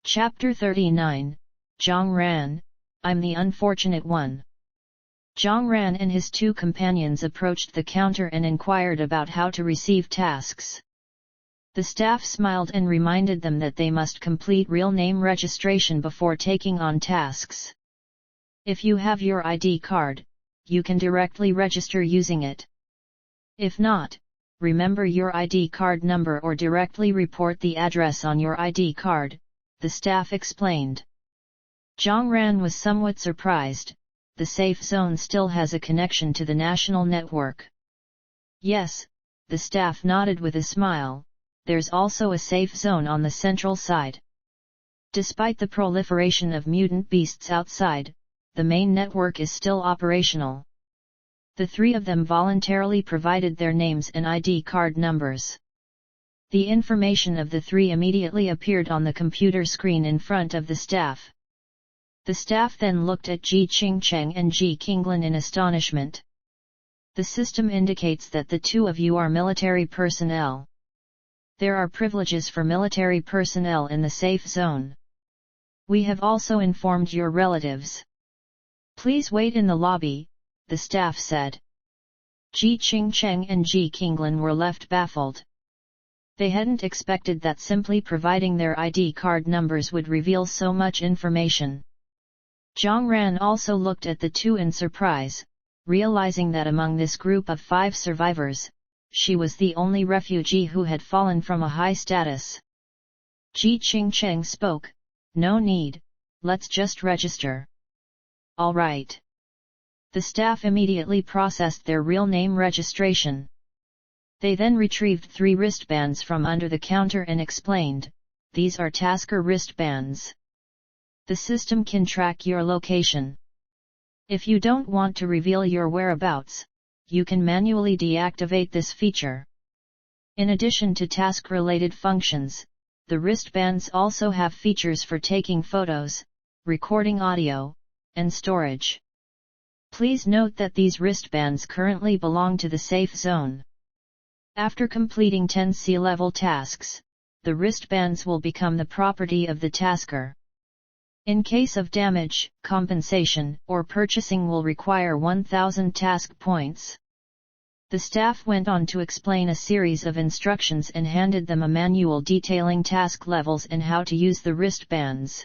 Chapter 39, Jiang Ran, I'm the unfortunate one. Jiang Ran and his two companions approached the counter and inquired about how to receive tasks. The staff smiled and reminded them that they must complete real name registration before taking on tasks. If you have your ID card, you can directly register using it. If not, remember your ID card number or directly report the address on your ID card, the staff explained. Jiang Ran was somewhat surprised. The safe zone still has a connection to the national network. Yes, the staff nodded with a smile, there's also a safe zone on the central side. Despite the proliferation of mutant beasts outside, the main network is still operational. The three of them voluntarily provided their names and ID card numbers. The information of the three immediately appeared on the computer screen in front of the staff. The staff then looked at Qingcheng and Qinglin in astonishment. The system indicates that the two of you are military personnel. There are privileges for military personnel in the safe zone. We have also informed your relatives. Please wait in the lobby, the staff said. Qingcheng and Qinglin were left baffled. They hadn't expected that simply providing their ID card numbers would reveal so much information. Jiang Ran also looked at the two in surprise, realizing that among this group of 5 survivors, she was the only refugee who had fallen from a high status. Qingcheng spoke, "No need, let's just register." "All right." The staff immediately processed their real name registration. They then retrieved 3 wristbands from under the counter and explained, "These are tasker wristbands. The system can track your location. If you don't want to reveal your whereabouts, you can manually deactivate this feature." In addition to task-related functions, the wristbands also have features for taking photos, recording audio, and storage. Please note that these wristbands currently belong to the safe zone. After completing 10 C-level tasks, the wristbands will become the property of the tasker. In case of damage, compensation or purchasing will require 1,000 task points. The staff went on to explain a series of instructions and handed them a manual detailing task levels and how to use the wristbands.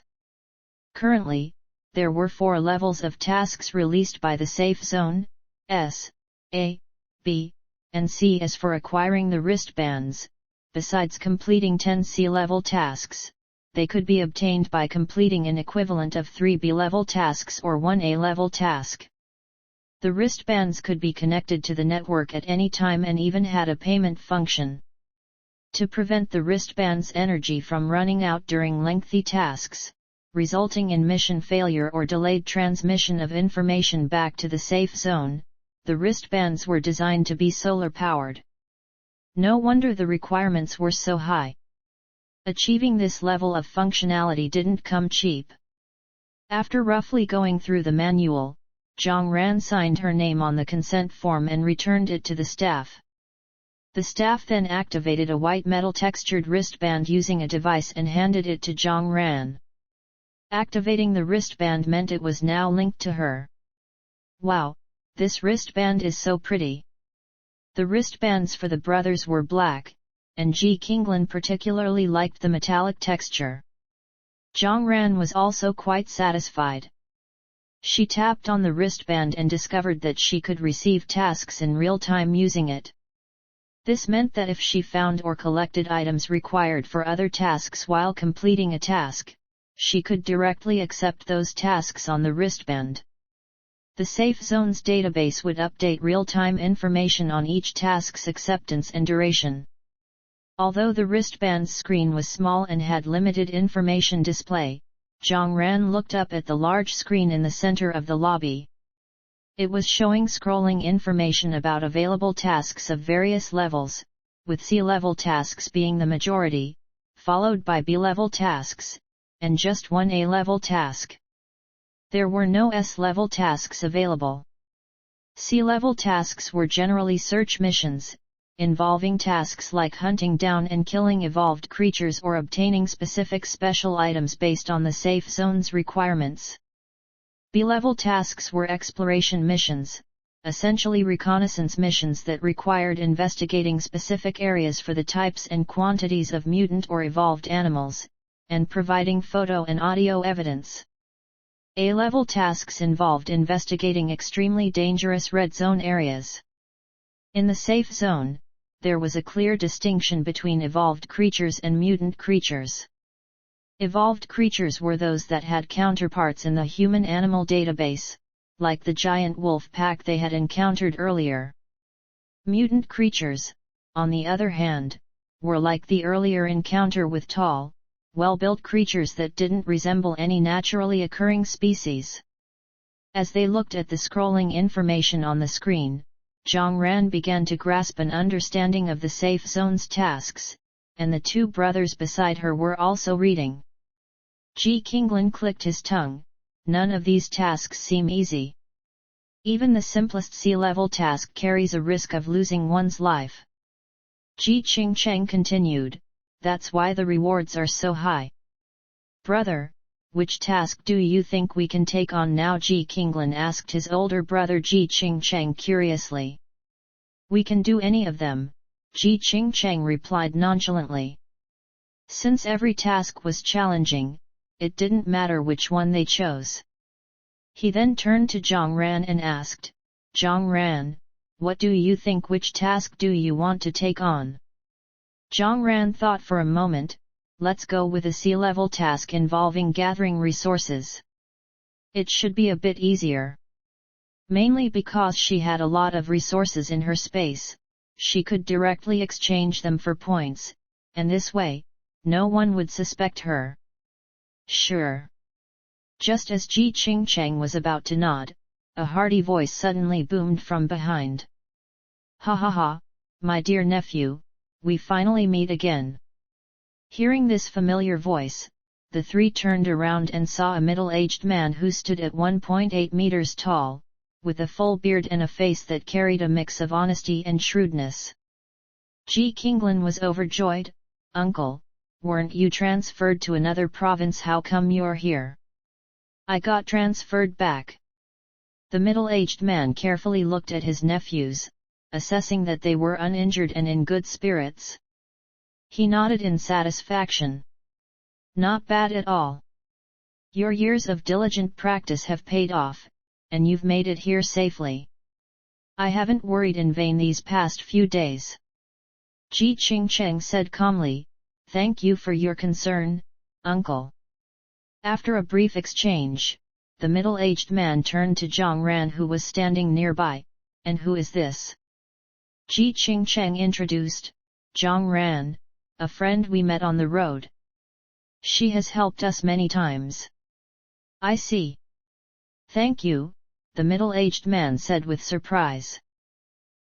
Currently, there were 4 levels of tasks released by the safe zone: S, A, B, and C as for acquiring the wristbands. Besides completing 10 C-level tasks, they could be obtained by completing an equivalent of 3 B-level tasks or 1 A-level task. The wristbands could be connected to the network at any time and even had a payment function. To prevent the wristband's energy from running out during lengthy tasks, resulting in mission failure or delayed transmission of information back to the safe zone, the wristbands were designed to be solar-powered. No wonder the requirements were so high. Achieving this level of functionality didn't come cheap. After roughly going through the manual, Jiang Ran signed her name on the consent form and returned it to the staff. The staff then activated a white metal textured wristband using a device and handed it to Jiang Ran. Activating the wristband meant it was now linked to her. "Wow, this wristband is so pretty." The wristbands for the brothers were black, and Qinglin particularly liked the metallic texture. Jiang Ran was also quite satisfied. She tapped on the wristband and discovered that she could receive tasks in real time using it. This meant that if she found or collected items required for other tasks while completing a task, she could directly accept those tasks on the wristband. The Safe Zone's database would update real-time information on each task's acceptance and duration. Although the wristband's screen was small and had limited information display, Jiang Ran looked up at the large screen in the center of the lobby. It was showing scrolling information about available tasks of various levels, with C-level tasks being the majority, followed by B-level tasks, and just 1 A-level task. There were no S-level tasks available. C-level tasks were generally search missions, involving tasks like hunting down and killing evolved creatures or obtaining specific special items based on the safe zone's requirements. B-level tasks were exploration missions, essentially reconnaissance missions that required investigating specific areas for the types and quantities of mutant or evolved animals, and providing photo and audio evidence. A-level tasks involved investigating extremely dangerous red zone areas. In the safe zone, there was a clear distinction between evolved creatures and mutant creatures. Evolved creatures were those that had counterparts in the human-animal database, like the giant wolf pack they had encountered earlier. Mutant creatures, on the other hand, were like the earlier encounter with tall, well-built creatures that didn't resemble any naturally occurring species. As they looked at the scrolling information on the screen, Jiang Ran began to grasp an understanding of the safe zone's tasks, and the two brothers beside her were also reading. Qinglin clicked his tongue. None of these tasks seem easy. Even the simplest sea-level task carries a risk of losing one's life. Qingcheng continued, that's why the rewards are so high. Brother, which task do you think we can take on now? Qinglin asked his older brother Qingcheng curiously. We can do any of them, Qingcheng replied nonchalantly. Since every task was challenging, it didn't matter which one they chose. He then turned to Jiang Ran and asked, Jiang Ran, what do you think? Which task do you want to take on? Jiang Ran thought for a moment. Let's go with a sea-level task involving gathering resources. It should be a bit easier. Mainly because she had a lot of resources in her space, she could directly exchange them for points, and this way, no one would suspect her. Sure. Just as Qingcheng was about to nod, a hearty voice suddenly boomed from behind. Ha ha ha, my dear nephew, we finally meet again. Hearing this familiar voice, the three turned around and saw a middle-aged man who stood at 1.8 meters tall, with a full beard and a face that carried a mix of honesty and shrewdness. Qinglin was overjoyed. Uncle, weren't you transferred to another province? How come you're here? I got transferred back. The middle-aged man carefully looked at his nephews, assessing that they were uninjured and in good spirits. He nodded in satisfaction. Not bad at all. Your years of diligent practice have paid off, and you've made it here safely. I haven't worried in vain these past few days. Qingcheng said calmly, thank you for your concern, uncle. After a brief exchange, the middle-aged man turned to Jiang Ran who was standing nearby. And who is this? Qingcheng introduced, Jiang Ran, a friend we met on the road. She has helped us many times. I see. Thank you, the middle-aged man said with surprise.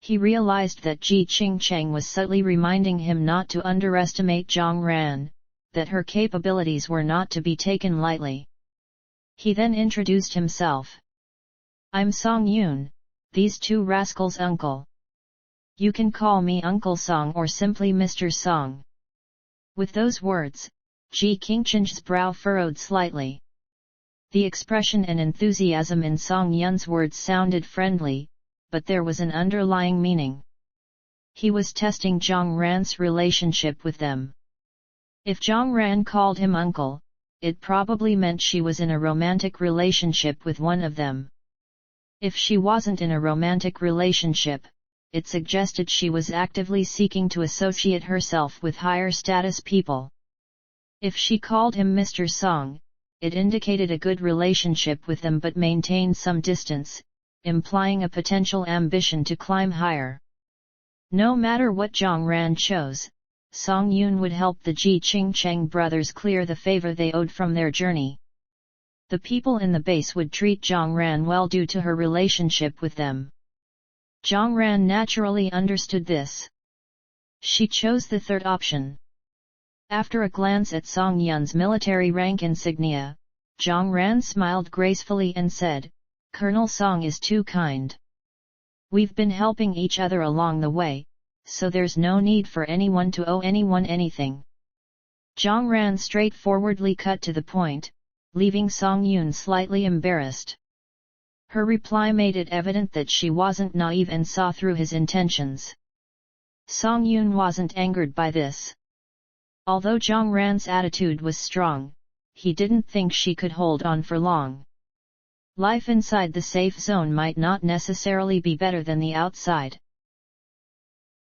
He realized that Qingcheng was subtly reminding him not to underestimate Jiang Ran, that her capabilities were not to be taken lightly. He then introduced himself. I'm Song Yun, these two rascals' uncle. You can call me Uncle Song or simply Mr. Song. With those words, Qingcheng's brow furrowed slightly. The expression and enthusiasm in Song Yun's words sounded friendly, but there was an underlying meaning. He was testing Jiang Ran's relationship with them. If Jiang Ran called him uncle, it probably meant she was in a romantic relationship with one of them. If she wasn't in a romantic relationship, it suggested she was actively seeking to associate herself with higher status people. If she called him Mr. Song, it indicated a good relationship with them but maintained some distance, implying a potential ambition to climb higher. No matter what Jiang Ran chose, Song Yun would help the Qingcheng brothers clear the favor they owed from their journey. The people in the base would treat Jiang Ran well due to her relationship with them. Jiang Ran naturally understood this. She chose the third option. After a glance at Song Yun's military rank insignia, Jiang Ran smiled gracefully and said, Colonel Song is too kind. We've been helping each other along the way, so there's no need for anyone to owe anyone anything. Jiang Ran straightforwardly cut to the point, leaving Song Yun slightly embarrassed. Her reply made it evident that she wasn't naive and saw through his intentions. Song Yun wasn't angered by this. Although Jiang Ran's attitude was strong, he didn't think she could hold on for long. Life inside the safe zone might not necessarily be better than the outside.